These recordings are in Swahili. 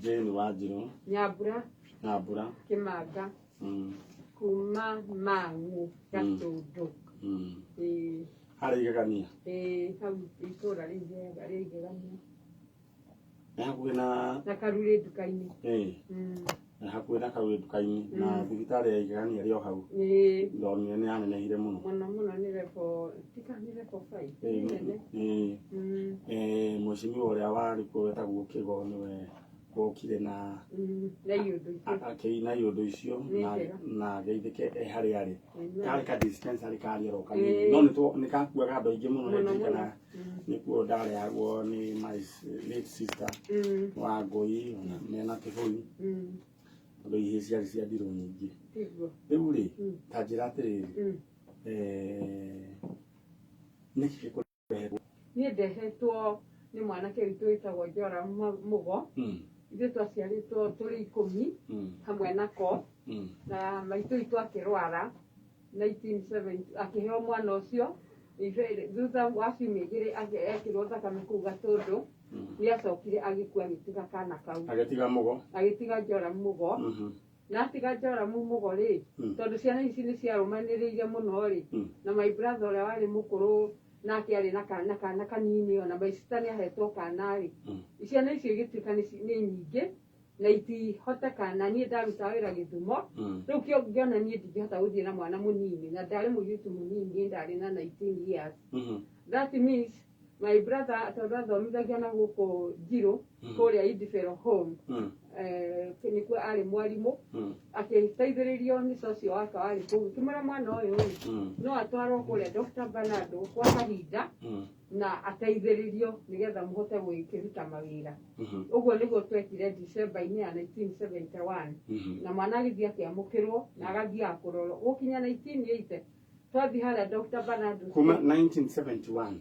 Jane Wajiro. Nyabura. Kimaga. Kuma mangu gatudu. Hari gagania. Hau itora rige gagania. Hakuhĩ na karure dukaini. Hakuhĩ na karure dukaini na thibitarĩ ya igegania rĩo hau. Ndonire nĩ yanenehire mũno. Mũno nĩ level 5. Mheshimiwa ũrĩa warĩ kuo wetagwo Kĩgo nĩwe wokire na akĩina iũndũ icio na agĩithĩke harĩ arĩ karĩ ka dispensary karĩ oro kanini no nĩ kakuaga andũ aingĩ mũno nĩndirikana nĩkuo ndarehagwo nĩ my late sister Wangũi ona mena Kĩbũi tondũ ihĩ ciarĩ cia ndirũ nyingĩ rĩu rĩ ta njĩra atĩrĩrĩ nĩkĩ gĩkũrehetwo niĩ ndehetwo nĩ mwanake witũ wĩtagwo Njora Mũgo ithuĩ twaciarĩtwo tũrĩ 10 hamwe nako na maitũ witũ akĩrwara 1970 akĩheo mwana ũcio thutha wa ciumia igĩrĩ ekĩrwo thakame kũu Gatũndũ nĩacokire agĩkua agĩtiga kana kau agĩtiga Njora Mũgo na atiga Njora Mũgo rĩ tondũ ciana ici nĩ ciarũmanĩrĩire mũno rĩ na my brother ũrĩa warĩ mũkũrũ nake arĩ na kana kanini ona my sister nĩ ahetwo kana rĩ ciana icio igĩtuĩka nĩ nyingĩ na itihotekana niĩ ndaruta wĩra Gĩthumo rĩu kĩo ngĩona niĩ ndingĩhota gũthiĩ na mwana mũnini na ndarĩ mũirĩtu mũnini ndarĩ na 19 years that means my brother tondũ athomithagia na gũkũ Njirũ kũrĩa Idifero home nĩkuo arĩ mwarimũ akĩteithĩrĩrio nĩ socio wake warĩ kũu kĩmũra mwana ũyũ no atwarwo kũrĩa Dr. Bernardo kwa kahinda na ateithĩrĩrio nĩgetha mũhote gwĩkĩruta mawĩra ũguo nĩguo twekire December-inĩ ya 1971 na mwana agĩthiĩ akĩamũkĩrwo na agathiĩ kũrorwo gũkinya 1980 twathi harĩa Dr. Bernardo kuma 1971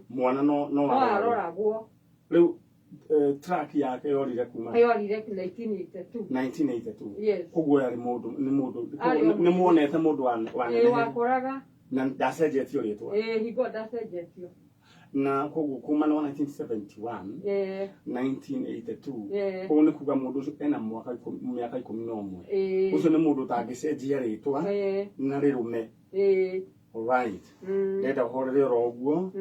mwana no aroragwo rĩu track yake yorire kuma 1982 yes koguo yarĩ mũndũ nĩ muonete mũndũ wakoraga na ndacenjetio rĩtwa higo ndacenjetio na koguo kuma no 1971 1982 koguo nĩ kuga mũndũ ũcio ena mĩaka 11 ũcio nĩ mũndũ ũtangĩcenjia rĩtwa na rĩrũme alright ndenda ũhorere oro ũguo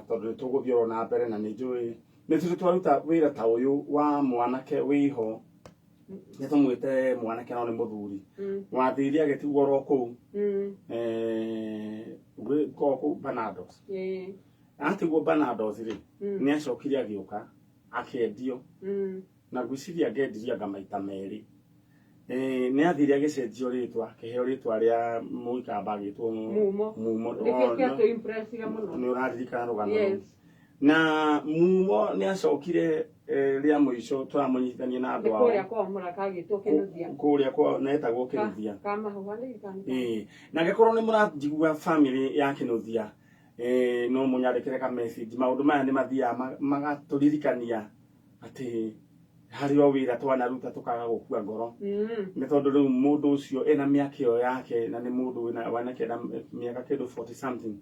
tondũ nĩtũgũthiĩ oro na mbere na nĩnjũĩ nĩtũrĩ twaruta wĩra ta ũyũ wa mwanake wĩho nĩtũmwĩte mwanake no nĩ mũthuri wathĩire agĩtigwo oro kũu kũu Barnardos atigwo Barnardos rĩ nĩacokire agĩũka akĩendio na ngwĩciria angĩendirie anga maita merĩ nĩ athire agĩcenjio rĩtwa akĩheo rĩtwa rĩa mũikamba agĩtwo Mumo nĩ ũraririkana rũgano na Mumo nĩ acokire rĩa mũico tũramũnyitithania na andũ ao kũrĩa kwa netagwo Kĩnuthia na angĩkorwo nĩ mũranjigua family ya Kĩnuthia no mũnyandĩkĩre ka message maũndũ maya nĩ mathiaga magatũririkania atĩ harĩ o wĩra twanaruta tũkaga gũkua ngoro nĩ tondũ rĩu mũndũ ũcio ena mĩaka ĩyo yake na nĩ mũndũ wanake na mĩaka kĩndũ 40 something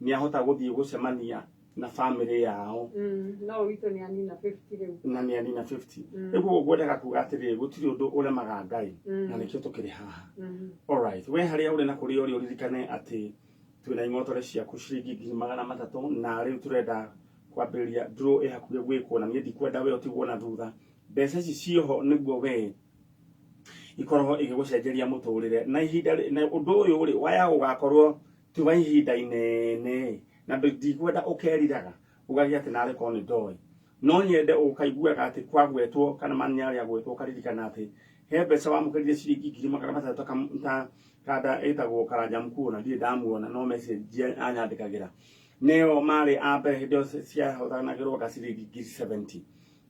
nĩ ahota gũthiĩ gũcemania na family yao no witũ nĩ anina 50 rĩu na nĩ anina 50 rĩu ngwendaga kuga atĩrĩ gũtirĩ ũndũ ũremaga Ngai na nĩkĩo tũkĩrĩ haha alright we harĩa ũrĩ na kũrĩa ũrĩ ũririkane atĩ twĩna ing'otore ciaku ciringi 300 na rĩu tũrenda kwambĩrĩria draw ĩhakuhĩ gwĩkwo na niĩ ndikwenda we ũtigwo na thutha mbeca ici ciho nĩguo we ikorwo igĩgũcenjeria mũtũrĩre na ihinda na ũndũ ũyũ rĩ waya ũgakorwo ti wa ihinda inene na ndikwenda ũkeriraga ũgagĩa atĩ narĩ korwo nĩ ndoĩ no nyende ũkaiguaga atĩ kwagwetwo kana maniarĩ agwetwo ũkaririkana atĩ he mbeca wamũkĩrire ciringi 300 kada ĩtagwo Karanja Mkuu na ndirĩ ndamuona no message anyandĩkagĩra nĩo marĩ ambe hĩndĩ ĩyo ciahothanagĩrwo gaciringi 70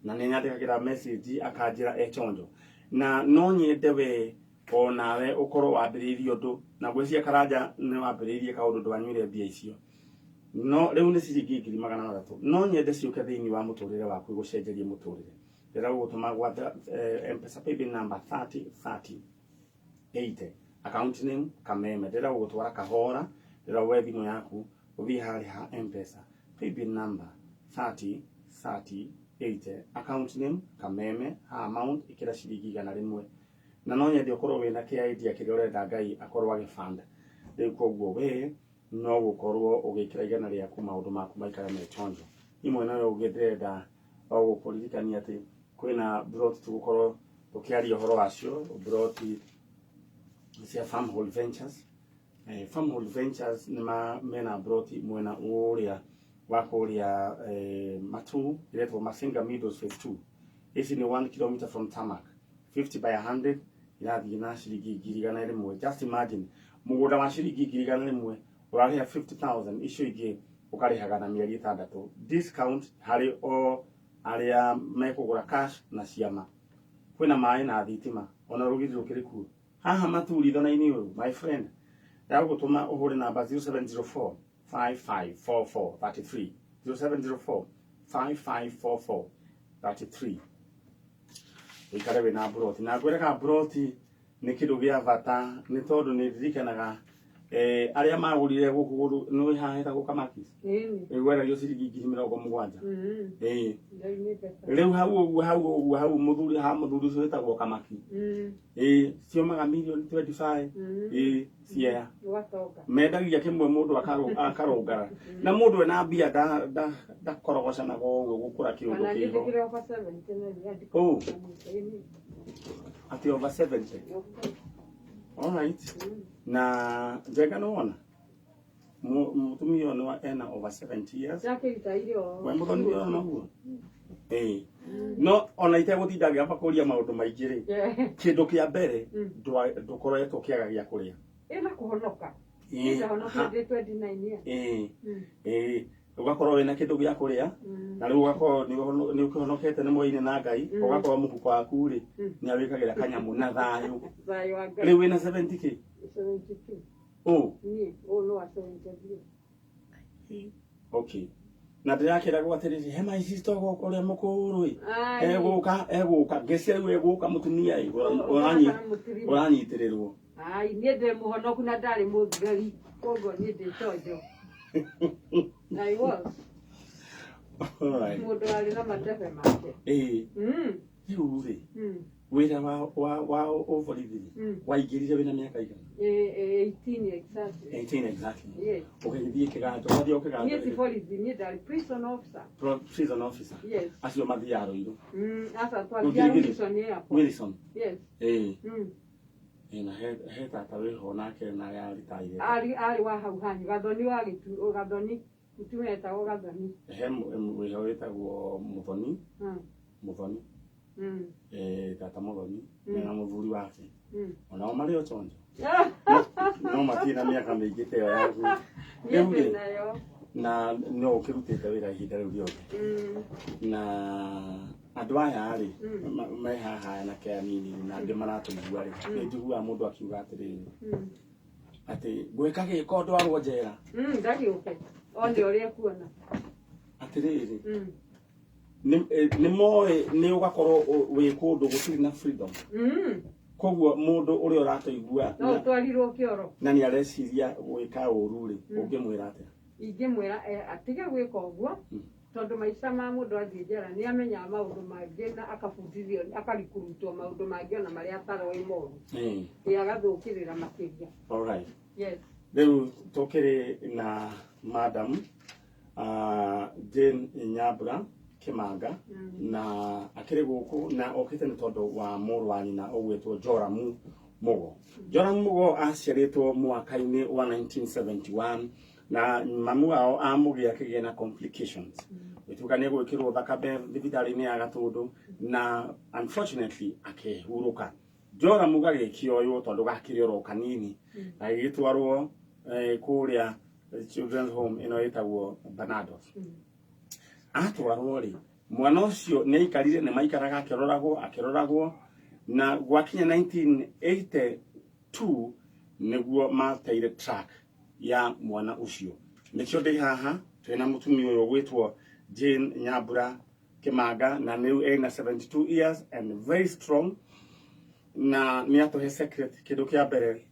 na nĩ nyandĩkagĩra message akanjĩra echonjo na no nyende we onawe ũkorwo wambĩrĩirie ũndũ na gwĩcia Karanja nĩ wambĩrĩirie kaũndũ ndwanyuire mbia icio no rĩu nĩ ciringi 300 no nyende ciũke thĩinĩ wa mũtũrĩre waku gũcenjeria mũtũrĩre ndĩra gũtũma gwa M-Pesa paybill number 3080 account name Kameme ndĩra gũtwara kahora ndĩra we thimũ yaku ũthiĩ harĩ ha M-Pesa paybill number 3080 80 account name Kameme ha amount ikira ciringi 100 na no nyende ukorwo wina idea kiria urenda Ngai akorwo agifanda riu koguo we no gukorwo ugikira igana riaku maundu maku maikara me chonjo imwe nayo ugithenda o gukuririkania ati kwina brought tugukorwo tukiaria uhoro wacio brought cia Farmhold Ventures. Farmhold Ventures nima mena brought mwena uria wakuria Matu iretwo Masinga Meadows phase 2. This is 1 kilometer from Tarmac, 50 by 100 irathi na ciringi 100,000. Just imagine mugunda wa ciringi 100,000 urariha 50,000 icio ingi ukarihaga na mieri 6 discount hari o aria mekugura cash na ciama kwina mai na thitima ona rugiri rukiriku haha Maturi thona-ini uyu my friend ndagutuma uhure namba 0704 5544 33 0704 5544 33 ikare we na broti na gwireka broti ni kindu gia bata ni tondu ni ririkanaga aria magurire guku no haheta gukamaki gwera yo ciringi 70,000 riu hau muthuri cio etagwo kamaki ciomaga million 25 cia mendagia kimwe mundu akarungara na mundu ena mbia ndakorogocana go gukura kiundu kiho ati over 70. All right. Na jega no ona mutumio no ena over 70 years we muthoni ona huo no ona ite gutinda gya pakuria maundu maingi ri kindu kia mbere ndukoretwo kiaga gya kuria ina kuhonoka ina honoka 29 ugakorwo wina kindu gya kuria na riu ugakorwo ni ukihonokete ni mwine na Ngai ugakorwo muhuko waku ri ni awikagira kanyamu na thayu riu wina 70k 72 no 73 okay na ndirakira gwatiriri hema ici citogo kuria mukuru eguka ngeci riu eguka mutumia uranyitirirwo ai nie ndi muhonoku na ndari muthigari kogo nie ndi tonjo I was. All right. Mundu ari na matefe make. Yuri. Wira wa overliving. Waigirire wina miaka igana? 18 exactly. 18 exactly. Yes. Ukithie kiganjo, wathie ukiganjo. Yes, police, ni ndari prison officer. Prison officer. Yes. Acio mathiaro iru. Asa twathia Wilson airport. Wilson. Yes. Na he tata wiho nake na ya ritaire. Ari wa hau hanyu gathoni wa gitu gathoni mutumeta wa gathoni. Wiho wetagwo Muthoni. Muthoni. Tata Muthoni na muthuri wake. Ona mari o chonjo. No matina miaka mingi teo yangu. Yewe nayo. Na no ukirutite wira ihinda riu riothe. Na andu aya ri me haha na ke anini na andu maratumigua ri ni njigua mundu akiuga atiriri ati gwika giko ndwarwo njera ndagiuke onde uri kuona atiriri ni moe ni ugakorwo wi kundu gutiri na freedom koguo mundu uri urataigua no twarirwo kioro na ni areciria gwika uru ri ungimwira atia ingimwira atige gwika uguo tondu maica ma mundu athie njera ni amenya maundu mangi na akabundithio akarikurutwo maundu mangi ona maria ataroi moru agathukirira makiria. All right. Yes. Riu tukiri na madam Jane Nyambura Kimanga na akiri guku na okite ni tondu wa muru wa nyina ogwetwo Joramu Mugo. Joramu Mugo aciaritwo mwaka-ini wa 1971 na mamu wao amugia kigena complications. Wetukania gwikirwo thakame thibitari-ini ya Gatundu na unfortunately akihuruka. Joramu gagikioyo tondu gakiri oro kanini na gitwarwo kuria children's home ino itagwo Banados. Atwarwo ri mwana ucio ni aikarire ni maikaraga akiroragwo na gwakinya 1982 niguo mateire track ya mwana ucio nikio ndi haha twina mutumia uyu gwitwo Jane Nyambura Kimanga na new ena 72 years and very strong na ni atuhe secret kindu kia mbere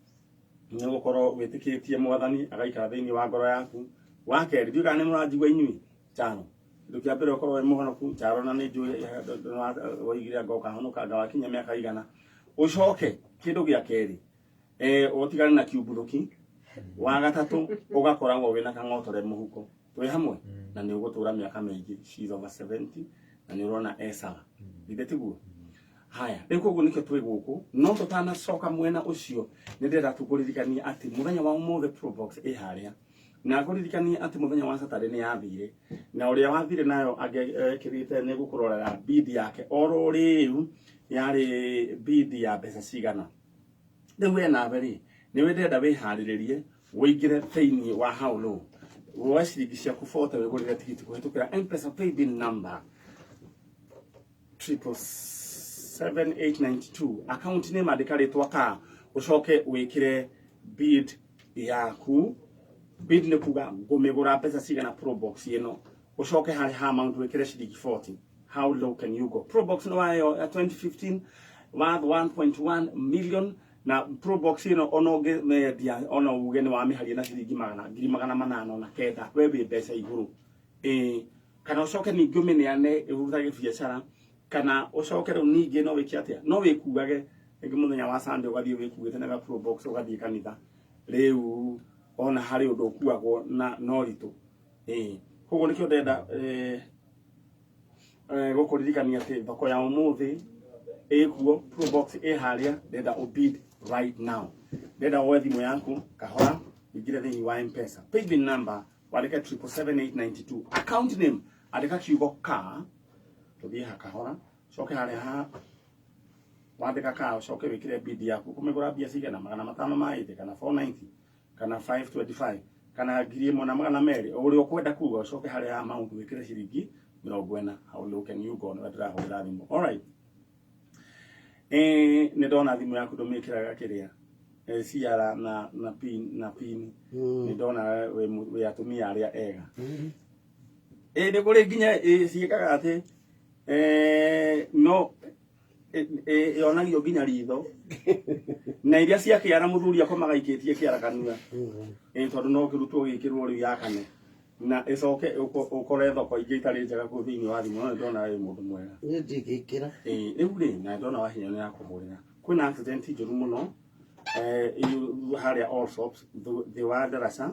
ni gukorwo witikitie mwathani agaikara thiini wa ngoro yaku wa keri ndiuga ni muranjigwa inyui tano ndukia mbere ukorwo muhono ku charo na ni njui waigire ngoka honoka ngawakinya miaka igana ucoke kindu gia keri utigane na kiumbuthuki wa gatatu ugakoragwo wina kang'otore muhuko twi hamwe na ni ugutura miaka mingi she's over 70 na ni urona esala ndetiguo haya riko guo nikyo twi guku no tutana coka mwena ucio ni ndenda tukuririkania ati muthenya wa umuthe Probox haria na kuririkania ati muthenya wa Saturday ni yathire na uria wathire nayo agekirite ni gukurorera bid yake oro riu yari bid ya mbeca cigana riu we na beri ni we ndenda wihariririe wigire thiini wa how low wa ciringi ciaku 40 wigurire tigiti kuhitukira M-Pesa paybill number 77892 account name andikaritwa ka ucoke wikire bid yaku bid ni kuga ngumigura pesa cigana Probox ino ucoke hari ha amount wikire ciringi 40 how low can you go Probox no wayo 2015 worth 1.1 million na Probox ino onoge media ono ugeni wa mihari na ciringi magana manana na kenda wewe pesa iguru kana ucoke ningi umeneane ihuthage biacara kana ucokere ningi no wiki atia no wikugage ingi muthenya wa Sunday ugathie wikugite na Probox ugathie kanitha riu ona hari undu ukuagwo na no ritu koguo nikyo ndenda gukuririkania ati thoko ya umuthi ekuo Probox haria ndenda ubid right now ndenda woe thimu yaku kahora igire thiini wa M-Pesa paybill number wandika 77892 account name andika kiugo ka tuthie hakahora coke haria ha wandika ka coke wikire bid yaku kumigura bia cigana magana matano maite kana 490 kana 525 kana ngiri ĩmwe na magana merĩ ũrĩa ũkwenda kuga coke haria amount wikire ciringi 40 how low can you go no ndĩrahũthĩra thimũ alright nĩ ndona thimũ yaku ndũmĩkĩraga kĩrĩa ciara na pin nĩ ndona wĩ atumia arĩa ega nĩ kũrĩ nginya ciĩkaga atĩ no yonagio nginya ritho na iria cia kĩara mũthuri akomaga ikĩtie kĩara kanua tondũ no kĩrutwo gĩkĩrwo rĩu yakane na icoke ukore thoko ingĩ itarĩ njega kũ thĩinĩ wa thimũ no ndona wĩ mũndũ mwega ngĩkĩra rĩu rĩ na ndona wahinya nĩ yakũhũrĩra kwĩna accident njũru mũno harĩa Allsops thĩ wa ndaraca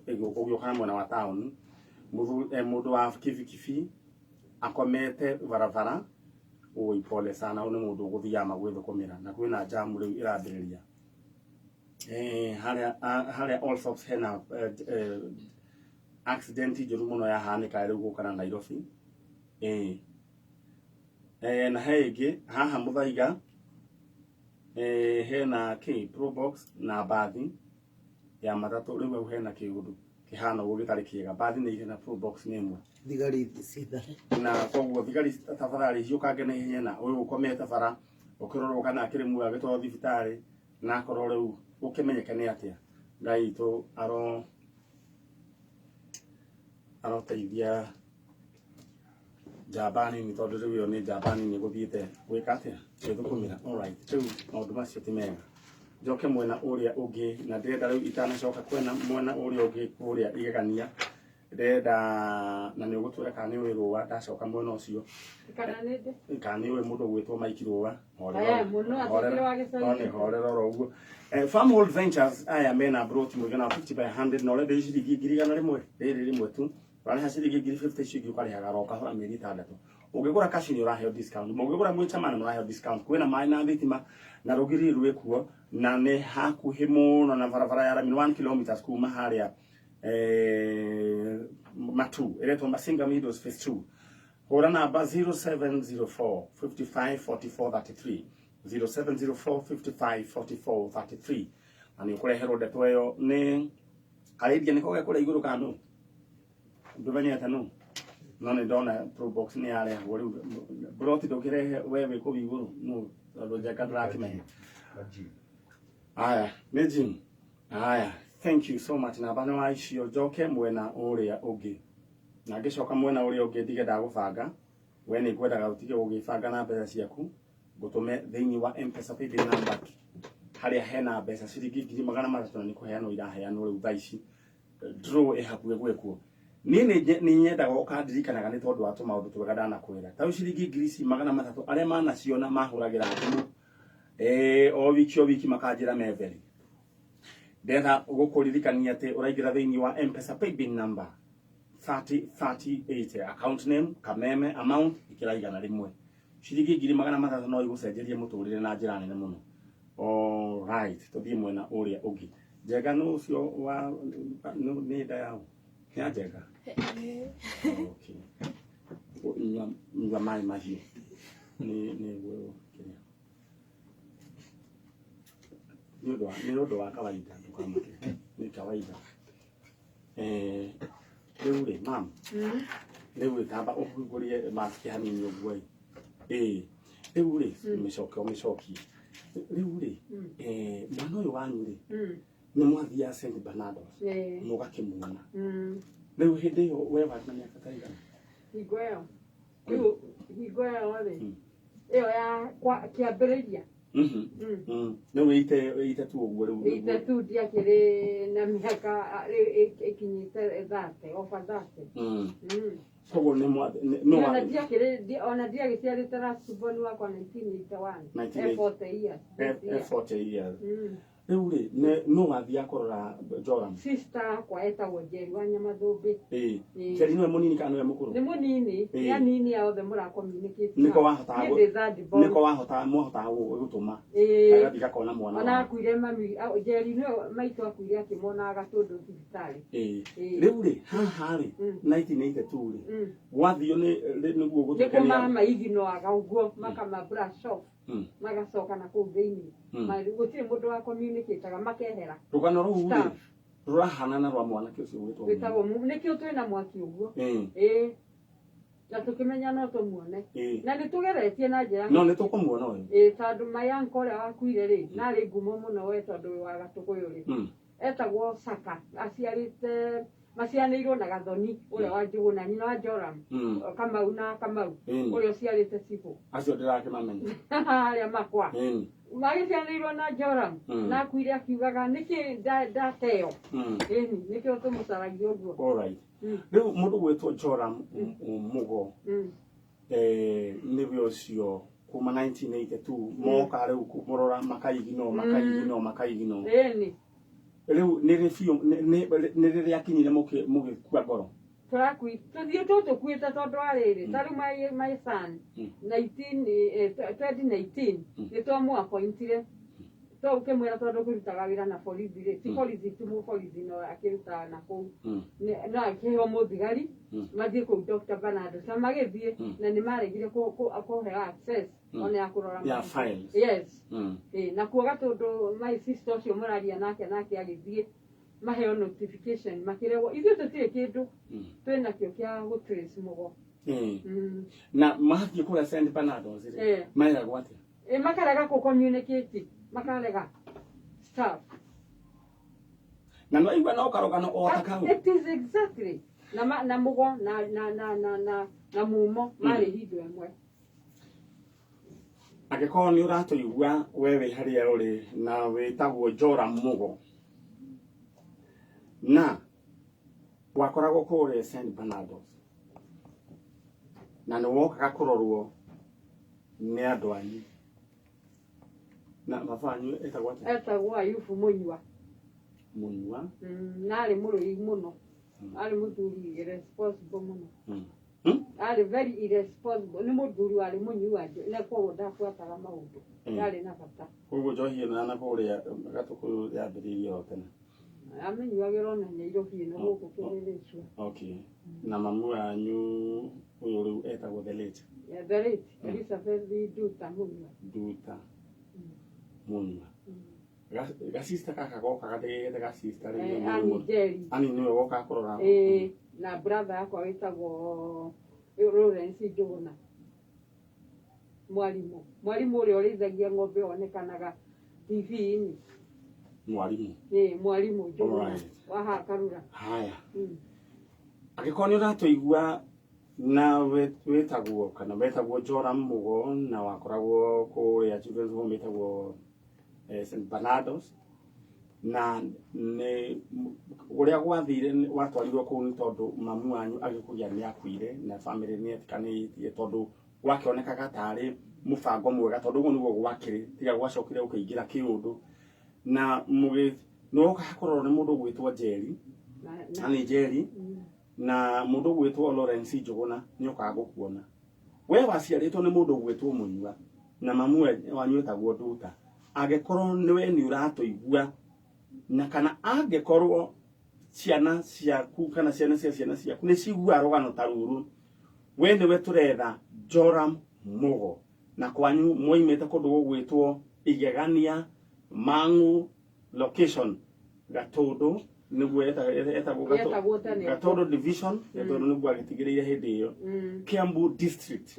ũgĩũka mwena wa town mũndũ wa kibikibi akomete barabara pole sana nĩ mũndũ ũgũthiama gwĩthũkũmĩra na kwĩna jamu rĩu ĩrambĩrĩria harĩa Allsops hena accident njũru mũno yahanĩka rĩu gũka na Nairobi na he ĩngĩ haha Mũthaiga hena Probox na bathi ya matatũ rĩu hau hena kĩũndũ kĩhana ũguo gĩtarĩ kĩega bathi nĩ ihena Probox nĩ ĩmwe thigari cithare na koguo thigari tafadhali ciũkange na ihenya na ũyũ ũkomete bara ũkĩrorwo kana akĩrĩ muoyo agĩtwarwo thibitarĩ na akorwo rĩu ũkĩmenyeke nĩ atĩa Ngai witũ aroteithia njamba nini tondũ rĩu ĩyo nĩ njamba nini gũthiĩte gwĩka atĩa gwĩthũkũmĩra alright rĩu maũndũ macio ti mega njoke mwena ũrĩa ũngĩ na ndĩrenda rĩu itanacoka kwena mwena ũrĩa ũngĩ kũrĩa igegania ndĩrenda na nĩ ũgũtwĩra kana nĩ ũĩ rũa ndacoka mwena ũcio kana nĩ ũĩ mũndũ gwĩtwo Mike Rũa horera oro ũguo Farmhold Ventures aya mena brought mũigana wa 50 by 100 na ũrenda ciringi ngiri igana rĩmwe rĩrĩ rĩmwe tu wale ciringi ngiri 50 ciringi ũkarĩhaga ro kahora mĩeri 6 ũngĩgũra cash nĩ ũraheo discount mũngĩgũra mwĩchama nĩ ũraheo discount kwĩna maĩ na thitima na rũgiri rwĩkuo na nĩ hakuhĩ mũno na barabara ya rami 1 km kuma harĩa Matu iretwo Masinga Meadows phase 2 hũra namba 0704 55 44 33 0704 55 44 33 na nĩ ũkũreherwo ndeto ĩyo nĩ arĩithia nĩ kũgĩa kũrĩa igũrũ kanũ ndũmenyete nũ no nĩ ndona Probox nĩ yarehwo rĩu broti ndũkĩrehe wewe kũu igũrũ nũ tondũ njaka ndĩrakĩmenya aya nĩ Jim aya thank you so much na bana wa icio njoke mwena ũrĩa ũngĩ na ngĩcoka mwena ũrĩa ũngĩ ndige ndagũbanga we nĩ ngwendaga ũtige gũgĩbanga na mbeca ciaku ngũtũme thĩinĩ wa M-Pesa paybill number harĩa hena mbeca ciringi 300,000 nĩ kũheanwo iraheanwo rĩu thaa ici draw ĩhakuhĩ gwĩkwo ni nyenda ukandirikanaga ni tondu wa tumaundu twega ndanakwira ta ciringi ngiri ici 300 aria manaciona mahuragira thimu o wiki makanjira metheri ndetha gukuririkania ati uraingira thiini wa M-Pesa paybill number 303080 account name kameme amount ikiraigana rimwe ciringi ngiri 300 no igucenjerie muturire na njira nene muno. All right, tuthie mwena uria ungi njega no ucio wa ni nda yao ya njega. Okay, ni mai maji ni wewe kinya ni ndo wa kawaida tukamake ni kawaida leure mam leure kaba okugurie maski hanini ogwai leure mishoki leure mwana uyu wanyu ri ni mwathia St Bernardos mugakimuona leo hindi yo wewe na miaka taiga higoya wale iyo ya kwa kiambiriria no ite tu ogwo reu ite tu dia kire na miaka ikinyite 30 over 30 so ni no na dia kire ona dia giciarite ra suboni wakwa 1981 40 years rĩu rĩ no gathia korora Joram sister kwa eta wojeri wa Nyamathumbi Jerry niwe munini kana niwe mukuru ni munini ya nini ya othe mura communicate niko wahota muhota gutuma agathi gakona mwana ona akuire mami Jerry no maitu akuire akimona agatundu thibitari rĩu rĩ haha rĩ 1982 rĩ wathio niguo gutukeria mama igino agauguo makama brush off magacoka na kuu thiini gutire mundu wa communicate makehera rugano ruu ri rurahana na rwa mwana kiucio witagwo nikio twina mwaki uguo na tukimenya no tumuone na nitugeretie na njira no nitukumuona uyu tondu mayanko ria wakuire ri nari ngumo muno we tondu wa gatukuyu ri etagwo Saka aciarite macianĩirwo na Gathoni uria wa Njuguna nyina wa Joram Kamau na Kamau uria ciarite Cibu acio ndirakimamenya aria makwa magicianĩirwo na Joram na akuire akiugaga niki ndateo niki tumucaragia uguo. All right, riu mundu gwitwo Joram mugo niwe ucio kuma 1982 moka riu kumurora makaigino riu niri fio niri yakinyire mugikua ngoro turakui tuthie tukwita tondu ariri tari my son 2019 nitwamu appointire to ukemwira tondu kurutaga wira na police ri ti police tu police no akiruta na ku na akiho muthigari mathie ku Dr. Bernardo samagithie na ni maregire ko access ona ya kurora ya files yes na kuoga tondu my sister ucio muraria nake agithie maheo notification makirewo ithu tutire kindu twina kio kia go trace mugo na mathie kula St Bernardos ri maira gwate makarega ku communicate makarega staff na no igwa no karogano o takau it is exactly na mugo na mumo mari hindo emwe agĩkorwo nĩ ũratũigua wewe harĩa ũrĩ na wĩtagwo Joram mugo na wakoragwo kũrĩa St Bernardos na nĩ wokaga kũrorwo nĩ andũ anyu na mafanyu etagwo Ayubu Munywa na arĩ mũrũi mũno arĩ mũthuri irresponsible mũno ari very irresponsible ni muthuri wari munyua na kwa ndafuataga maundu yari na bata koguo njohi ĩno na kũrĩa gatuku yambĩrĩirie o tene amenyuagĩrwo na nyairo hieno gũkũ kĩrĩrĩcio. Okay, na mamu wanyu ũyũ rĩu etagwo the late Elizabeth Duta Munywa gasista kaka goka gathĩgĩte gasista ani niwe woka kũrora na brother yakwa witagwo Lawrence Njuguna mwarimu ũrĩa ũrĩithagia ng'ombe onekanaga TV-inĩ mwarimu Njuguna wa Karura. Haya, agĩkorwo nĩ ũratũigua na wĩtagwo kana wetagwo Joram mugo na wakoragwo kũrĩa children's home wĩtagwo St Bernardos na nĩ ũrĩa gwathire watwarirwo kũu nĩ tondũ mamu wanyu agĩkũgia nĩ akuire na family nĩ etikanĩtie tondũ gwakĩonekaga tarĩ mũbango mwega tondũ ũguo nĩguo gwakĩrĩ tiga gwacokire ũkĩingĩra kĩũndũ na no hakorwo nĩ mũndũ gwĩtwo Njeri na nĩ Njeri na mũndũ gwĩtwo Lawrence Njũgũna nĩ ũkaga gũkuona we waciarĩtwo nĩ mũndũ gwĩtwo Mũnyua na mamu wanyu etagwo Nduta angĩkorwo nĩwe nĩ ũratũigua na kana angĩkorwo ciana ciaku kana ciana cia ciana ciaku nĩ cigua rũgano ta rũrũ we nĩwe tũretha Joram Mugo na kwanyu moimĩte kũndũ gũgwĩtwo Igegania Mang'u location Gatũndũ nĩguo etagwo Gatũndũ division Gatũndũ nĩguo agĩtigĩrĩire hĩndĩ ĩyo Kiambu district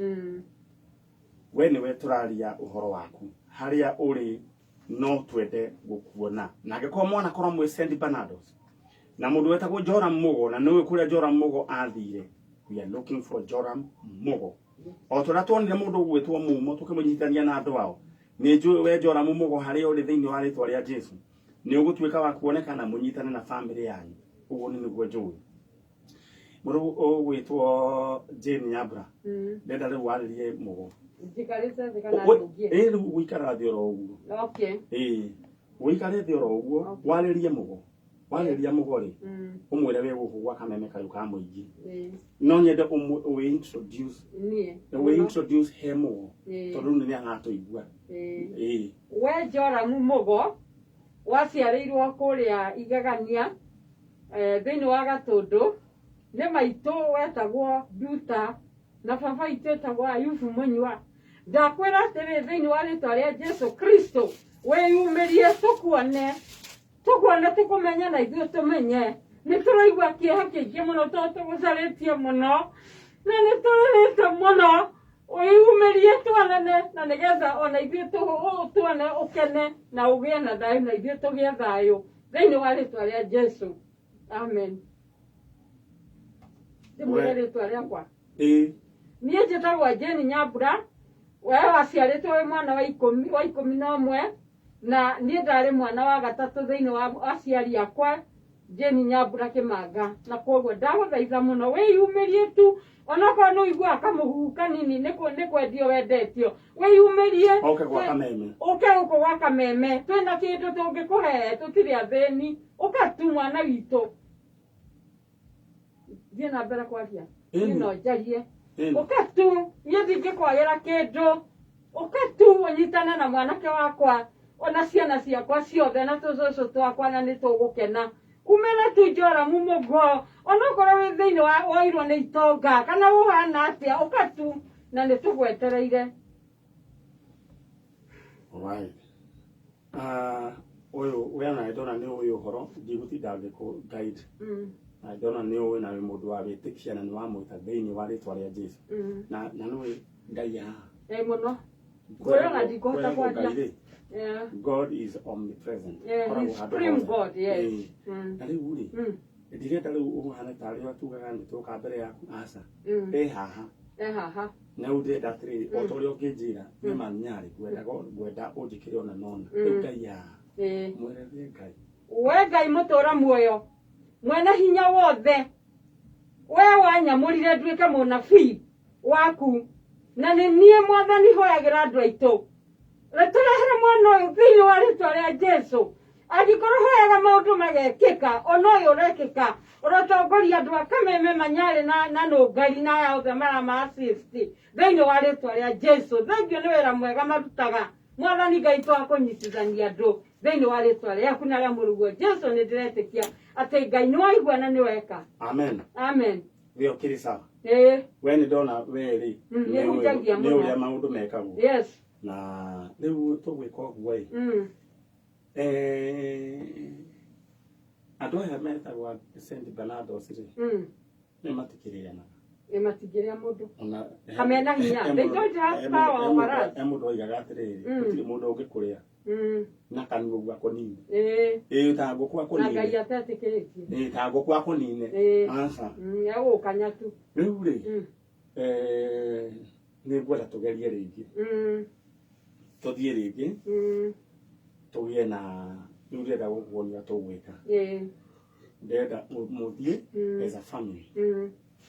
we nĩwe tũraria ũhoro waku harĩa ũrĩ no twende gũkuona na angĩkorwo mwana korwo mwĩ St Bernardos na mũndũ wetagwo Joram Mugo na nĩwe kũrĩa Joram Mugo athire we are looking for Joram Mugo o tũrĩa tuonire mũndũ gwĩtwo Mumo tũkĩmũnyitithania na andũ ao nĩ njũĩ we Joram Mugo harĩa ũrĩ thĩinĩ wa rĩtwa rĩa Jesu nĩ ũgũtuĩka wa kuoneka na mũnyitane na family yanyu ũguo nĩguo njũĩ mũndũ ũgwĩtwo Jane Nyambura ndenda rĩu warĩrie Mugo rĩu gũikara thĩ oro ũguo gũikara thĩ oro ũguo warĩrie Mugo warĩria Mugo rĩ ũmwĩre we gũkũ gwa kameme kayũ ka mũingĩ no nyende introduce he Mugo tondũ nĩ agatũigua we Joram Mugo waciarĩirwo kũrĩa Igegania thĩinĩ wa Gatũndũ nĩ maitũ wetagwo Nduta na baba itũ etagwo Ayubu Mũnyua ndakwĩra atĩrĩ thĩinĩ wa rĩtwa rĩa Jesu Kristo wĩyumĩrie tũkuone tũkũmenya na ithuĩ tũmenye nĩ tũraigua kĩeha kĩingĩ mũno tondũ tũgũcarĩtie mũno na nĩ tũrĩrĩte mũno wĩyumĩrie tuonane na nĩgetha ona ithuĩ tuone ũkene na ũgĩe na thayũ na ithuĩ tũgĩe thayũ thĩinĩ wa rĩtwa rĩa Jesu amen ndĩmwĩre rĩtwa rĩakwa niĩ njĩtagwo Jane Nyambura we waciarĩtwo wĩ mwana wa ikũmi na ũmwe na niĩ ndarĩ mwana wa gatatũ thĩinĩ wa aciari akwa Jane Nyambura Kĩmanga na koguo ndagũthaitha mũno wĩyumĩrie tu onakorwo nĩ ũiguaga kamũhuhu kanini nĩ kwendio wendetio wĩyumĩrie ũke gũkũ gwa Kameme twĩna kĩndũ tũngĩkũhe tũtirĩ athĩni ũka tu mwana witũ thiĩ na mbere kwaria no njarie ũka tu niĩ ndingĩkwagĩra kĩndũ ũka tu ũnyitane na mwanake wakwa ona ciana ciakwa ciothe na tũcũcũ twakwa na nĩ tũgũkena umena tu Joram Mugo onakorwo wĩ thĩinĩ woirwo nĩ itonga kana ũhana atĩa ũka tu na nĩ tũgwetereire ũyũ we na ndona nĩ ũyũ ũhoro ndigũtinda ngĩkũ guide na ndona nĩ ũyũ na mũndũ wa wĩtĩkia na nĩ wamwĩta thĩinĩ wa rĩtwa rĩa Jesu na nĩ Ngai haha mũno kwĩrona ndikũhota kwaria God is omnipresent. He's supreme God, yes. Na rĩu rĩ ndirenda rĩu ũhana tarĩ watugaga nĩ tũka mbere yaku aca haha na ndĩrenda atĩrĩrĩ o ta ũrĩa ũngĩnjĩra nĩ manyarĩ ngwenda ũnjĩkĩre ona nona rĩu Ngai haha mwerethe Ngai we Ngai mũtũra muoyo mwene hinya wothe we wanyamũrire nduĩke mũnabii waku na nĩ niĩ Mwathani hoyagĩra andũ aitũ tũrehere mwana ũyũ thĩinĩ wa rĩtwa rĩa Jesu angĩkorwo hoyaga maũndũ magekĩka ona ũyũ ũrekĩka ũrotongoria andũ a Kameme Manyarĩ na Nũngari na aya othe marama-assist thĩinĩ wa rĩtwa rĩa Jesu thengio nĩ wĩra mwega marutaga Mwathani Ngai twakũnyitithania andũ thĩinĩ wa rĩtwa rĩaku na rĩa mũrũguo Jesu nĩ ndĩretĩkia atĩ Ngai nĩ waigua na nĩ weka amen we ũkĩrĩ sawa we nĩ ndona we rĩ nĩ ũrĩa maũndũ mekagwo na rĩu tũgwĩka ũguo andũ aya metagwo St Bernardos rĩ nĩ matikĩrĩanaga mũndũ kamena hinya they don't have power over us mũndũ oigaga atĩrĩrĩ gũtirĩ mũndũ ũngĩkũrĩa na kanua gwako nini ta ngũkũ akũnine na Ngai atetĩkĩrĩtie ta ngũkũ akũnine aca egũkanya tu rĩu rĩ nĩ ngwenda tũgerie rĩngĩ tũthiĩ rĩngĩ tũgĩe na ni urenda gukuonia tugwika ndenda muthie as a family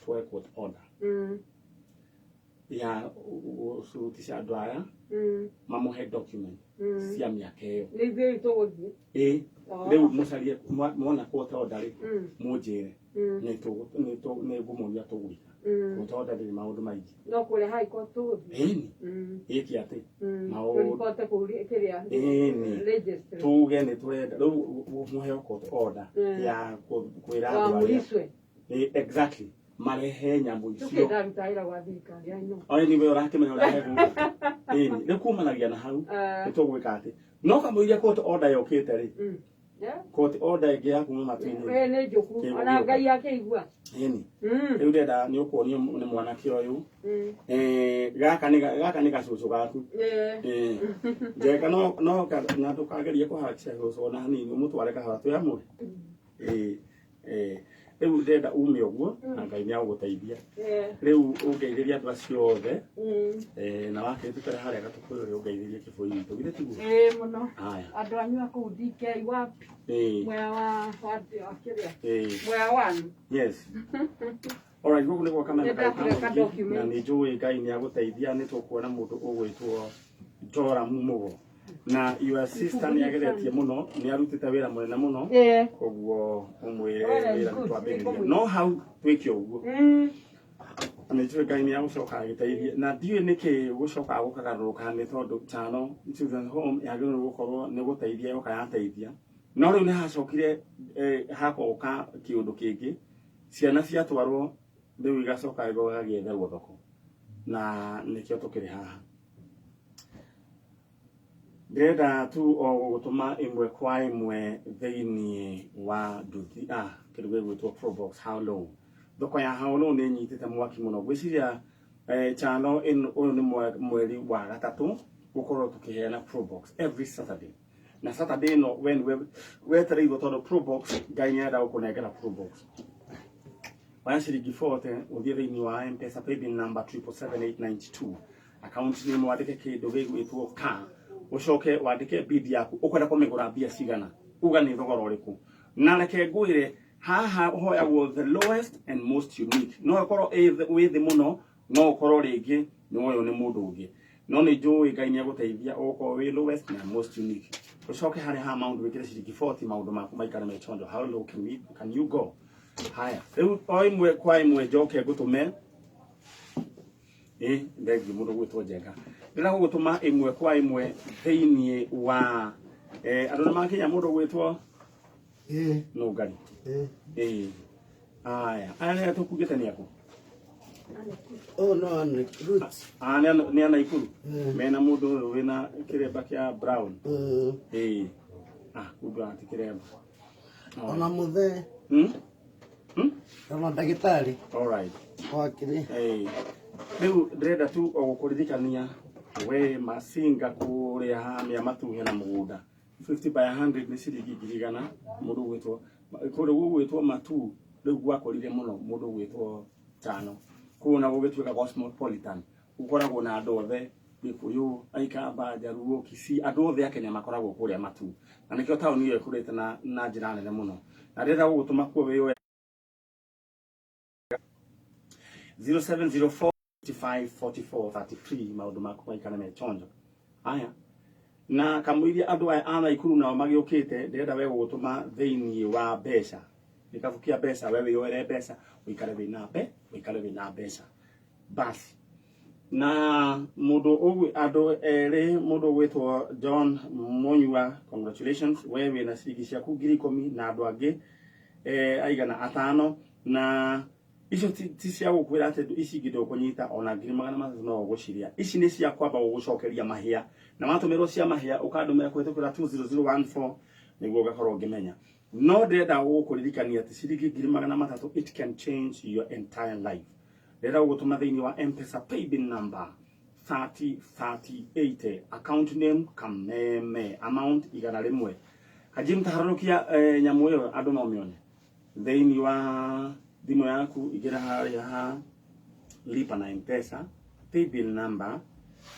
work with order ya usurutisha andu aya mamuhe document cia miaka iyo nithiri tuguthie riu mucarie mona quote order ri munjire ni ngumuria tugwika quote order ri maundu maingi no kule high court tuguthie iki ati report kuri kiria register tuge ni turenda riu muhe quote order ya kwira andu aya exactly marehe nyambo icio tukidagitaira gwa thirikari aino ai ni we urakimenya uria ni kumanagia na hau nitugwika ati no kamuiria court order yokite ri court order ingi ya kuma matini ne njuku ona ngai yake igua riu ndenda ni ukuonio ni mwanake uyu gaka ni gacucu gaku njeka no na tukageria kuhakia gucu na hanini umutware kahara tu yamwe riu ndenda ume uguo na ngai ni aguteithia riu ungeithiria andu acio othe na wakitukira haria gatukuyu ri ungeithiria kiboi gitu githe tiguo muno andu anyu aku DK wapi mwea wa kiria mwea wanu yes alright gugu ni gwaka na ni njui ngai ni aguteithia ni tukuona mundu ugwitwo Joram Mugo na your sister ni ageretie muno ni arutite wira munene muno koguo umwire wira twambiriria no how twikio uguo ani njui ngai ni agucoka agiteithia na ndiwe niki gucoka agukagaruka ni tondu Chano Children's Home yagirwo gukorwo ni guteithia yoka yateithia no riu ni hacokire hakoka kiundu kingi ciana ciatwarwo riu igacoka igagietherwo thoko na nikio tukiri haha ndenda tu o gutuma imwe kwa imwe thiini wa nduthi kiruge gwitwo Probox how low thoko ya how low ni nyitite mwaki muno gwiciria Chano uyu ni mweri wa gatatu gukorwo tukiheana Probox every Saturday na Saturday no when we tarigo todo Probox ngai ni ada ukunegera Probox wa ciringi 40 uthie thiini wa M-Pesa paybill number 777892 account name wadike kindu gigwitwo ka ucoke wandike bid yaku ukwenda kumigura bia cigana uga ni thogora uriku na reke ngwire haha hoyagwo the lowest and most unique no ukorwo with muno no ukorwo ringi ni uyu ni mundu ungi no ni njui ngai ni aguteithia ukorwo wi lowest and most unique ucoke hari ha maundu wikire ciringi 40 maundu maku maikara me chonjo how low can you go haya riu oimwe kwa imwe njoke ngutume ndegi mundu gwitwo Njenga ndira gutuma imwe kwa imwe thiini wa andu na makinya mundu gwitwo no ngari aya tukugite ni aku no ni roots ni ana ikuru mena mundu wina kiremba kia brown kumbe ati kiremba ona muthe ona ndagitari alright wakiri riu ndrenda tu o gukuririkania we masinga kuria hamia matuhe na mugunda 50 by 100 ni ciringi 100 mundu gwitwo kuri gwitwo matu riu gwakorire muno mundu gwitwo Chano kuna gugituika cosmopolitan ukoragwo na andu othe Gikuyu Aikamba Jaruo Kisii andu othe a Kenya makoragwo kuria matu na nikio tauni iyo ikurite na njira nene muno na ndenda gugutuma kuo we 0704 554433 maundu maku maikana me chonjo aya na kamuiria andu aya ana ikuru nao magiukite ndenda we gutuma thiini wa mbeca nikavukia mbeca wewe yoere mbeca uikare wina mbeca basi na mundu ugu andu eri mundu gwitwo John Monyua congratulations wewe na ciringi ciaku 10,000 na andu angi aigana atano na icio ti cia gukwira ati ici ngindo kunyita ona 300 no guciria ici ni cia kwamba gucokeria mahia na matumirwo cia mahia ukandumira kwitukira 20014 niguo gakorwo ngimenya no ndenda gukuririkania ati ciringi 300 it can change your entire life ndenda gutuma thiini wa M-Pesa paybill number 303080 account name Kameme amount igana rimwe hajimta harukia nyamu iyo andu no mione thiini wa thimo yaku igira haria lipa na M-Pesa paybill number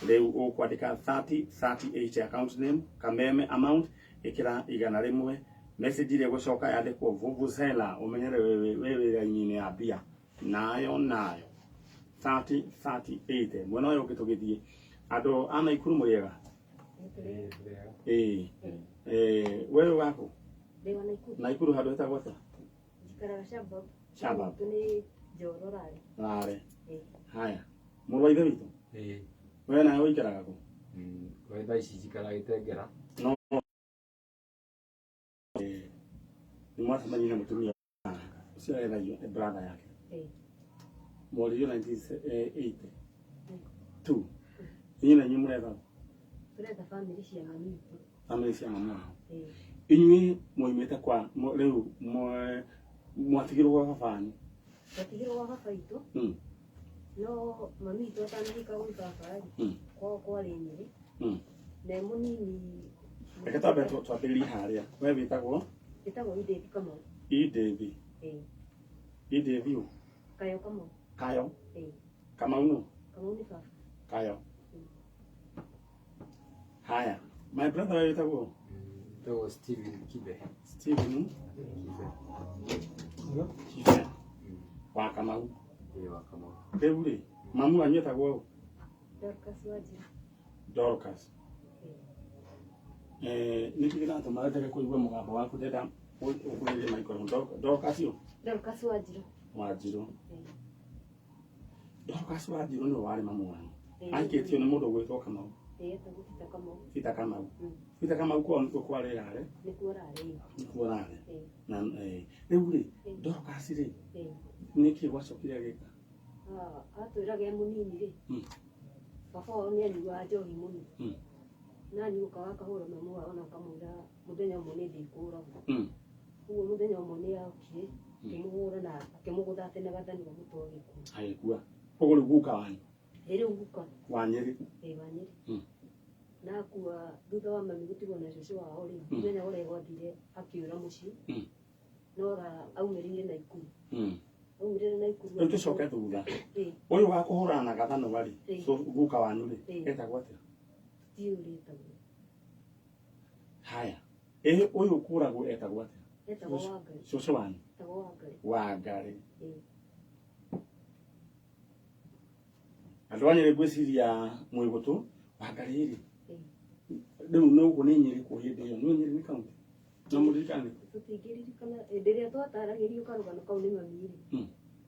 leu ukwandika 303080 account name Kameme amount ikira igana rimwe message ile gucoka yandikwo vuvuzela umenyere wewe raini ya bia nayo 3038 mwena uyu gitugithie andu ana ikuru muyega wewe wako na ikuru handu hetagwo ta jikaraga Shabab tuni jororare rare haya muru waithe witu wewe nawe uikaraga ku kwa thaa ici jikaragite ngera no ni mwathani na mutumia ucio ethagia brother yake mweri 1980 tu ina nyi muretha tureta family cia mami family cia mama inyuĩ muimite kwa riu mwatigirwo gwa baba twatigirwo gwa baba itu no mami itu atanahika gwi baba kwari Nyeri na munini reke twambe twambĩrĩrie harĩa we wĩtagwo Idedi Kamau Idedi Idedi Kayo Kamau Kayo Kamau no Kamau ni baba Kayo haya my brother wewe wĩtagwo to Steven Kibe Steven Kibe wa Kamau wa Kamau rĩu rĩ mamu wanyu etagwo Dorcas Wajira Dorcas nikigina atuma ndeke kuigua mugambo waku ndenda ukurire microphone Dorcas yo Dorcas Wajira Wajiro Dorcas Wajiro ni wari mamu wanyu anketio ni mundu gwitwo Kamau tagutita Kamau Fita Kamau Fita Kamau kwa niko kware rare ni kuorare na rĩu rĩ Dorcas rĩ niki gwacokire gika atwiraga munini rĩ baba ni anyua njohi muno na nyuka wakahura mamu wao na kamura muthenya umwe ni ndikura uguo muthenya umwe ni yaukire kimuhura na akimugutha atĩ na gathani wa mutwari ku agikua uguo rĩu guka wanyu rĩu nguka wa Nyeri wa Nyeri na kuwa thutha wa mami gutigwo na cucu wao rĩ muthenya ũrĩa gwathire akiura muciĩ no aumĩrire na ikuru aumĩrire na ikuru rĩu tucoke thutha ũyũ wa kũhũrana na gathano warĩ so guka wanyu rĩ etagwo atĩa tiũrĩtagwo haya ũyũ kũragwo etagwo atĩa etagwo Wangari cucu wanyu etagwo Wangari andũ a Nyeri ngwĩciria Mwĩgũtũ Wangari rĩ rĩu no ũguo nĩ Nyeri kwa hĩndĩ ĩyo nĩ Nyeri nĩ kaunti na mũririkane tũtingĩririkana rĩrĩa twataragĩrio karũgano kau nĩ mami rĩ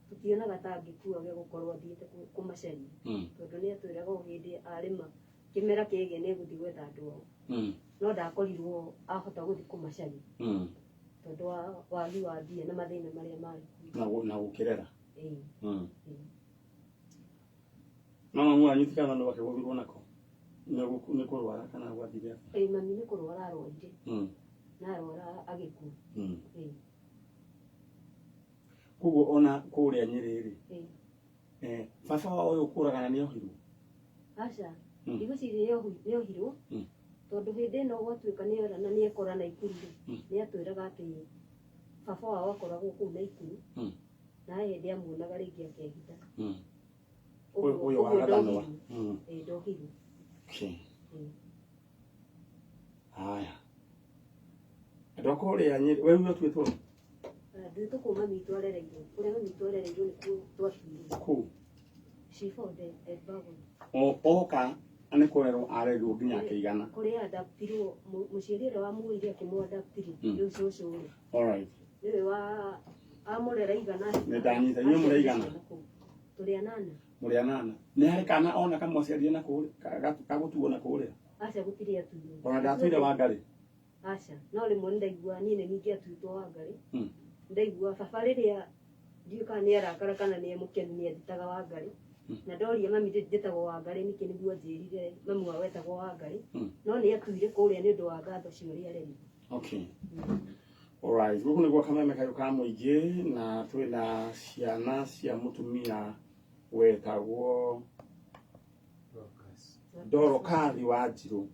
tutionaga ta angĩkua ge gũkorwo athiĩte kũmacaria tondũ nĩ atwĩraga o hĩndĩ arĩma kĩmera kĩgĩ nĩ gũthiĩ gwetha andũ ao no ndakorirwo ahota gũthiĩ kũmacaria tondũ wa wagi wa mbia na mathĩna marĩa marĩ na gũkĩrera no mamu wanyu ti kathano wakĩgũthirwo nako nĩ kũrwara kana gwathire mami nĩ kũrwara arwarire na arwara agĩkua koguo ona kũrĩa Nyeri rĩ baba wao ũyũ kũragana nĩ ohirwo aca igũciria nĩ ohirwo tondũ hĩndĩ ĩno gwatuĩka nĩ ora na nĩ ekora na ikuru nĩ atwĩraga atĩ baba wao akoragwo kũu na ikuru na hĩndĩ amuonaga rĩngĩ akehitha ũyũ wa gathano ndohirwo haya andũ a kũrĩa Nyeri we ũtuĩtwo ndwĩtwo kũ mami twarereirwo kũrĩa mami twarereirwo nĩkuo twatuire kũu Shifode Edbagon oka nĩ kũrerwo arerwo nginya akĩigana kũrĩa adaptirwo mũciari ũrĩa wamũgĩire akĩmũadaptire rĩu cũcũ rĩ alright nĩwe wa amũrera igana nĩ ndanyita inyuĩ mũrĩ igana tũrĩ anana mũrĩ anana nĩ harĩ kana ona kamwaciarire na kũrĩa gagũtuo na kũrĩa aca gũtirĩ atuirwo ona ndatuire Wangari aca no rĩmwe nĩ ndaigua niĩ nĩ ningĩ atuĩtwo Wangari ndaigua baba rĩrĩa ndiũĩ kana nĩ arakara kana nĩ mũkenu nĩ endetaga Wangari na ndoria mami njĩtagwo Wangari nĩkĩ nĩguo njĩrire mamu wao etagwo Wangari no nĩ atuire kũrĩa nĩ ũndũ wa ngatho ciũrĩa reri okay alright gũkũ nĩguo kameme kayũ ka mũingĩ na twĩna ciana cia mũtumia wetagwo Dorcas Wanjirũ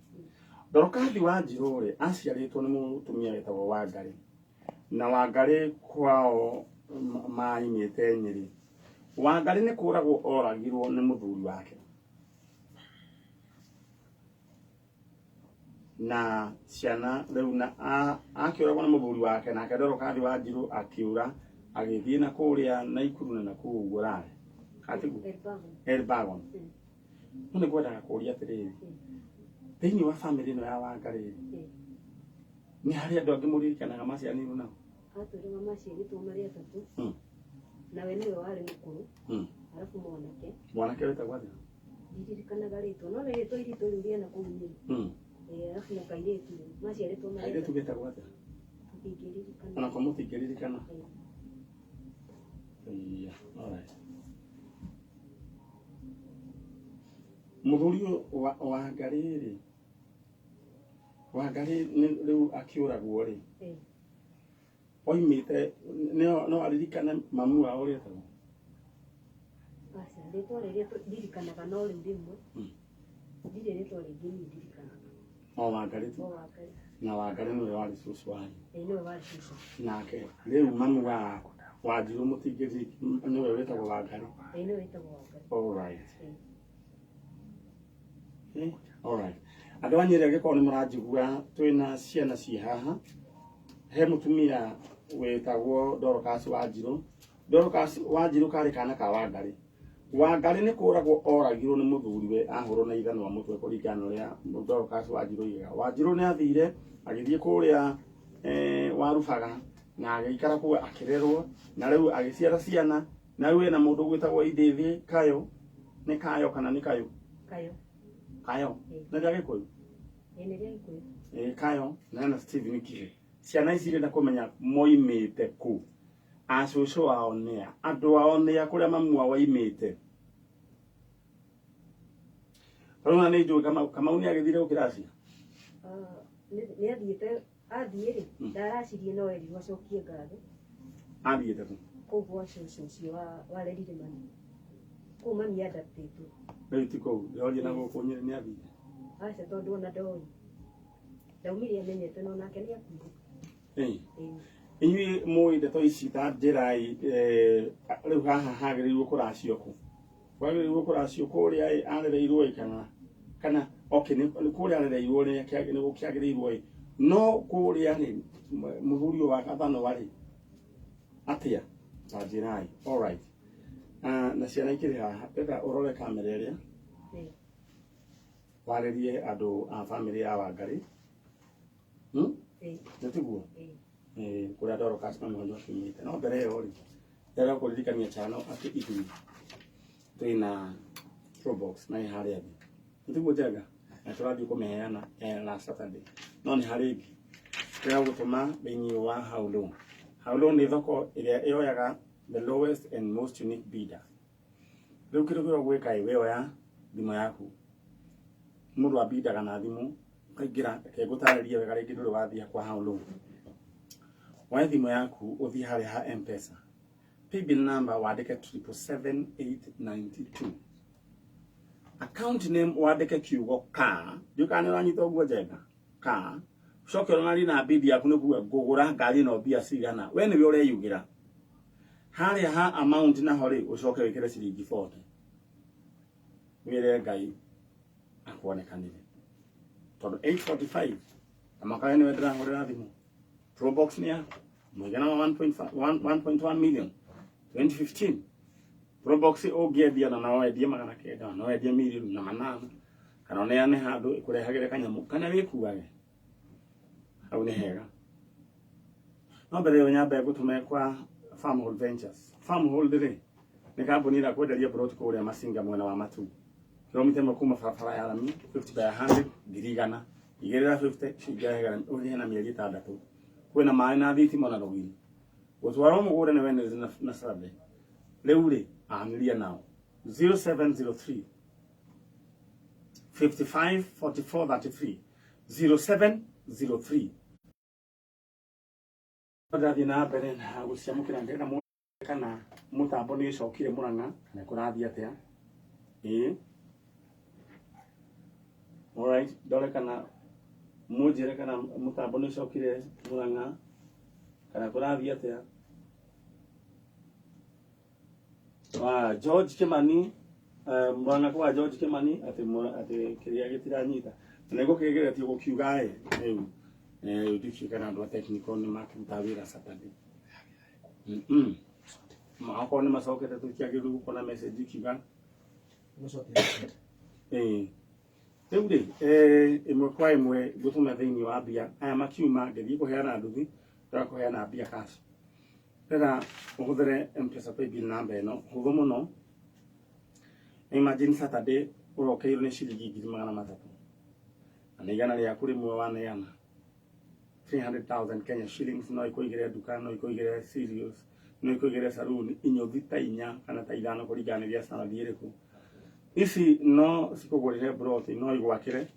Dorcas Wanjirũ rĩ aciarĩtwo nĩ mũtumia wetagwo Wangari na Wangari kwao maimĩte Nyeri Wangari nĩ kũragwo oragirwo nĩ mũthuri wake na ciana rĩu na akĩũragwo nĩ mũthuri wake nake Dorcas Wanjiru akĩũra agĩthiĩ na kũrĩa Naikuru na nakũu ũguo rarĩ Elbagon. No nĩ ngwendaga kũũria atĩrĩrĩ, thĩinĩ wa bamĩrĩ ĩno ya Wangarĩ nĩ harĩ andũ angĩ mũririkanaga maciarirwo nao? Atũire maciarĩtwo marĩ atatũ, nawe nĩwe warĩ mũkũrũ, arabu mwanake wĩtagwo atĩa? ndiririkanaga rĩtwa no nĩ rĩtwa iritũ rĩu rĩana kũu nyĩrĩ. Arabu na kairĩtu maciarĩtwo marĩ atatũ. Kairĩtu wĩtagwo atĩa? Ndingĩririkana. Ona kwa mũtingĩririkana? Yeah, alright. Mũthuri Wangarĩ rĩu akĩũragwo rĩ, oimĩte no aririkana mamu wao ũrĩa etagwo? Aca rĩtwa rĩrĩa ndirikanaga no rĩu rĩmwe ndirĩ rĩtwa rĩngĩ niĩ ndirikanaga. O Wangarĩ tu? O Wangarĩ. Na Wangarĩ nĩwe warĩ cũcũ wanyu? Nĩwe warĩ cũcũ. Nake rĩu mamu wa Wanjiru mũtingĩririkana nĩwe wĩtagwo Wangarĩ? Nĩwe wĩtagwo Wangarĩ. Alright. Alright. Andũ a Nyĩrĩ angĩkorwo nĩ mũranjigua twĩna ciana ciĩ haha, he mũtumia wĩtagwo Dorcas Wanjiru. Dorcas Wanjiru karĩ kana ka Wangarĩ. Wangarĩ nĩ kũragwo oragirwo nĩ mũthuriwe ahũrwo na ithanwa mũtwe kũringana na ũrĩa Dorcas Wanjiru oigaga. Wanjiru nĩ athire agĩthiĩ kũrĩa Warubaga na agĩikara kuo akĩrerwo na rĩu agĩciara ciana na rĩu ena mũndũ gwĩtagwo Idĩthĩ Kayo. Nĩ Kayo kana nĩ Kayo? Kayo. Na nĩ Gĩkũyũ? Nĩ Gĩkũyũ. Kayo na Stephen Kibe. Ciana ici irenda kũmenya moimĩte kũ, acũcũ ao nĩa, andũ ao nĩa, kũrĩa mamu wao oimĩte. Tondũ nĩ njũĩ Kamau nĩ agĩthire gũkĩracia? Nĩ athiĩ rĩ ndaracirie no erirwo acokie ngatho. Athiĩte kũ? Kũu gwa cũcũ ũcio warerire mami. Kũu mami andatĩtwo. Rĩu ti kũu, ndoria na gũkũ Nyĩrĩ nĩ athiire? Aca tondũ ona ndoĩ. Ndaumire amenyete no nake nĩ akuire. Inyuĩ mũĩ ndeto ici ta njĩra rĩu haha hagĩrĩirwo kũracio kũ? Wagĩrĩirwo kũracio kũrĩa arereirwo kana okay nĩ kũrĩa arereirwo nĩ gũkĩagĩrĩirwo no kũrĩa rĩ mũthuri wa Gathano warĩ atĩa ta njĩra. Alright. Na ciana ikĩrĩ haha, ndĩrenda ũrore kamera ĩrĩa warĩrie andũ a bamĩrĩ ya Wangarĩ. Nĩ tiguo? Kũrĩa Dorcas mami wanyu akiumĩte. No mbere ĩyo rĩ ndĩrenda kũririkania channel atĩ ithuĩ twĩna Probox na harĩa thĩ. Nĩ tiguo Njenga? Na tũrathiĩ kũmĩheana last Saturday. No nĩ harĩ ĩngĩ ndĩrenda gũtũma thĩinĩ wa Howlow. Howlow nĩ thoko ĩrĩa yoyaga the lowest and most unique bidder. Rĩu kĩrĩa gwĩka we oya thimũ yaku, mũndũ abindaga na thimũ kaingĩra ngũtarĩria wega rĩngĩ ndũrĩ wathiĩ kwa Howlow. Woya thimũ yaku ũthiĩ harĩa ha M-Pesa, paybill number wandĩke 77892, account name wandĩke kiugo ka, ndiũkana nĩ ũranyita ũguo Njenga, ka ucoke ũroranie na bid yaku nĩguo ngũgũra ngari ĩno mbia cigana, we nĩwe ũreyugĩra harĩa ha amount naho rĩ ucoke wĩkĩre ciringi 40 wĩre Ngai akuonekanire tondũ 845 na makawe nĩwe ndĩrahũrĩra thimũ. Probox nĩ ya mũigana wa 1.1 million 2015. Probox ũngĩendia na no endie 900 no endie milioni na 8 kana neane handũ ĩkũrehagĩre kanyamũ kana wĩkuage hau nĩ hega. No mbere yo nyambe ngũtũme kwa Farmhold Ventures. Farmhold rĩ nĩ kambuni ĩrĩa kwenderia plot kũrĩa Masinga mwena wa Matu. Kilomita ĩmwe kuma barabara ya lami 50 by 100 ngirigana igĩrĩra 50 cingĩahega ũrĩhe na mĩeri 6. Kwĩna maĩ na thitima na rũgiri. Gũtwara mũgũnda nĩ Wednesday na Saturday. Rĩu rĩ anĩria nao 0703 55 44 33 0703 ndathi na mbere na gũciamũkĩra ndĩrenda kana mũtambo nĩ ĩcokire Mũrang'a kana kũrathiĩ atĩa. Alright, ndore kana mũnjĩre kana mũtambo nĩ ĩcokire Mũrang'a kana kũrathiĩ atĩa. George Kimani mwana kwa George Kimani ati kiria gitiranyita nego kigeretie gukiuga ndikikana ndo technical ni makiruta wira Saturday makoni masokete tukiagiru kuna message kiuga Eude imwe kwa imwe gutuma thiini wa bia aya makiuma ngethi kuheana nduthi ra kuheana bia cash rera uhuthere M-Pesa paybill number eno huthu muno. Imagine Saturday urokeirwo ni ciringi 300,000 na igana ria kuri mwe waneana 300,000 Kenya shillings no ikoigire duka no ikoigire cereals no ikoigire saloon inyo thita inya kana ta ithano kuringana ria salary iriku ici no cikugurire broth no igwakire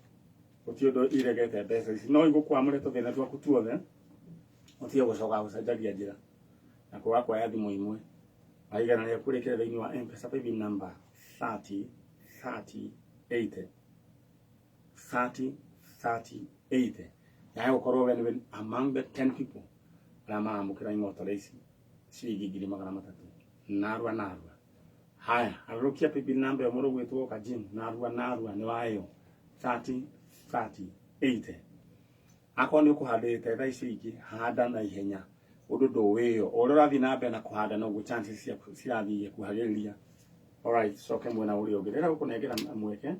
utiondo iregete mbeca ici no igukwamure tuthina twaku tuothe utio gucoka gucenjagia njira na kwa ya thimu imwe aigana ria kurikire thiini wa M-Pesa paybill number 30 30 80 30 30 80 ya gukorwo we among the 10 people na maamukira ing'oto ici ciringi 300 narua haya arukia paybill number moro gwitwo ka Jim narua ni wayo 30 30 80 akoni kuhandite tha ici ingi handa na ihenya undu nduwiyo ururathi na mbe na kuhanda no gu chances cirathiĩ kuhagĩrĩria. Alright, so kemwe na uri ogirera ukunegera mweke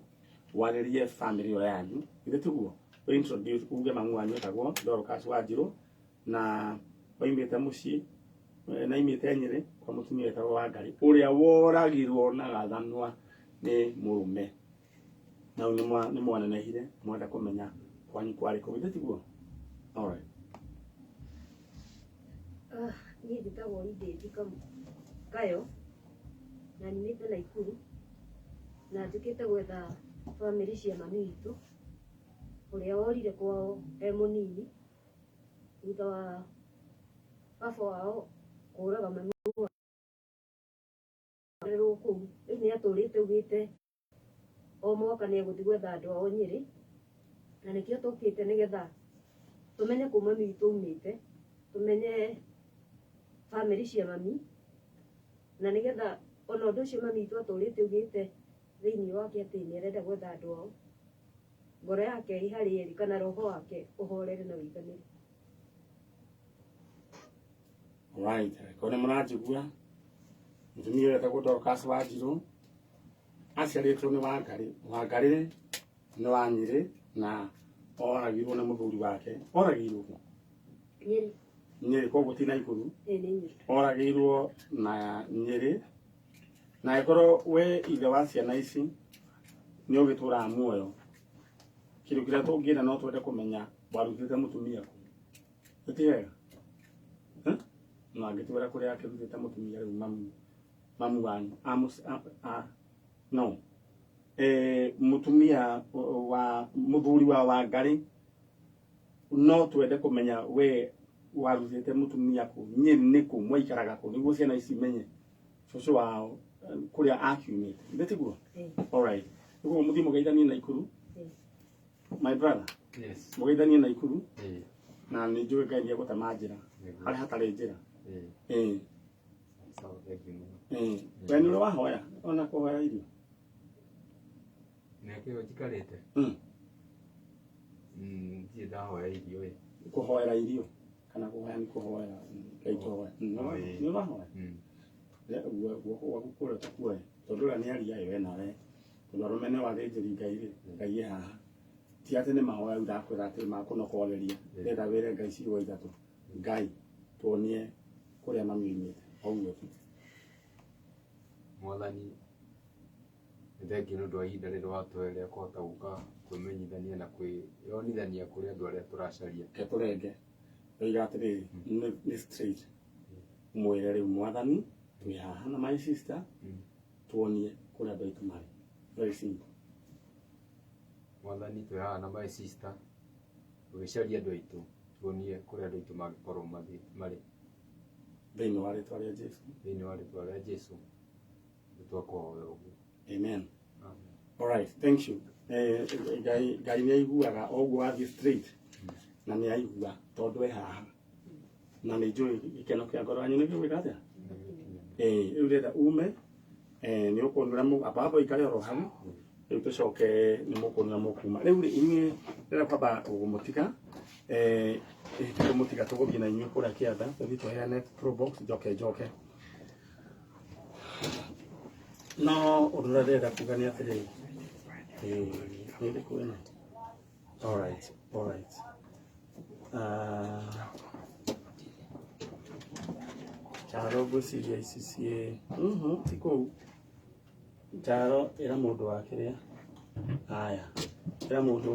waririe family yo yanyu ithe tiguo we introduce uge mangu wanyu tagwo Dorcas Wanjiru na oimite mucii na imite Nyeri kwa mutumia tagwo Wangari uria woragirwo na gathanwa ni murume na ni mwanenehire mwenda kumenya kwanyu kwari ko ithe tiguo. Alright, ni nditagwo Idedi Kayo na nimite Naikuru na njukite gwetha family cia mami witũ uria worire kwao munini thutha wa baba wao kuraga mami rero kuu ni aturite ugite o mwaka ni eguthi gwetha andu ao Nyeri na nikio tukite nigetha tumenye kuma mami witũ umite tumenye family cia mami na nigetha ona undu ucio mami witũ aturite ugite thiini wake ati ni arenda gwetha andu ao ngoro yake ihari eri kana roho wake uhorere na wiganire. alright, kone murajigua mutumia wetagwo Dorcas Wanjiru aciaritwo ni Wangari ni wa Nyeri na oragirwo na muthuri wake oragirwo Nyeri koguo ti Naikuru oragirwo na Nyeri na ikoro we ithe wa ciana ici ni ugitura muoyo kindu kiria tungienda no twende kumenya warutite mutumia ku utiega na ngitwira kuria akirutite mutumia riu mamu wanyu no mutumia wa muthuri wa Wangari no twende kumenya we warutite mutumia ku Nyeri niku mwaikaraga ku niguo ciana ici menye cucu wao kuria akiumite ndetiguo. Alright, niguo muthi mugeithanie Naikuru my brother. Yes, Mugeithanie Naikuru na ni njui Ngai ni gutema njira hari hatari njira so thank you. we ni wahoya ona kuhoya irio Nekio jikarite ndiye ndahoya irio kuhoera irio kana kuhoya ni kuhoera Ngai kuhoya ni wahoya guoko gwaku kuria tukuoe tondu ria ni aria we nawe tondu arumene wa thĩnjĩri Ngai Ngai haha ti ati ni mahoya ndakwira ati makunokoreria ndenda wire Ngai ciugo ithatu Ngai tuonie kuria mami umite oguo tu. Mwathani thengiũ nĩ ũndũ wa ihinda rĩrĩ watũheire kũhota gũka kwĩmenyithania na kwĩyonithania kũrĩ andũ arĩa tũracaria Ke turenge oiga atiriri ni straight mwire riu Mwathani twi haha na my sister tuonie kuria andũ aitu mari very simple. Mwathani twĩ haha na my sister tũgĩcaria andũ aitũ tuonie kũrĩa andũ aitũ mangĩkorwo marĩ thĩinĩ wa rĩtwa rĩa Jesu. thĩinĩ wa rĩtwa rĩa Jesu nĩtwakũhoya ũguo. Amen. Amen. Alright, thank you. Ngai nĩ aiguaga oguo wathiĩ straight na nĩ aigua tondũ e haha na nĩ njũĩ gĩkeno kĩa ngoro yanyu nĩ gĩgwĩka atĩa rĩu rĩenda ume nä å kå nä ra ababa ikare oro hau rä u tå coke nä må kå nä ra må kuma rä u rä inyuä rä rä kwamba gå må tiga tå må tiga tå gå thiä na inyuä kå rä a kä anda tå thiä tåheane probox njoke no å ndå rä a ndärenda kuga nä atä rä nä ndä kå ä no alright Charo ngwĩciria ici ciĩ ti kũu Charo ĩra mũndũ wa kĩrĩa aya ĩra mũndũ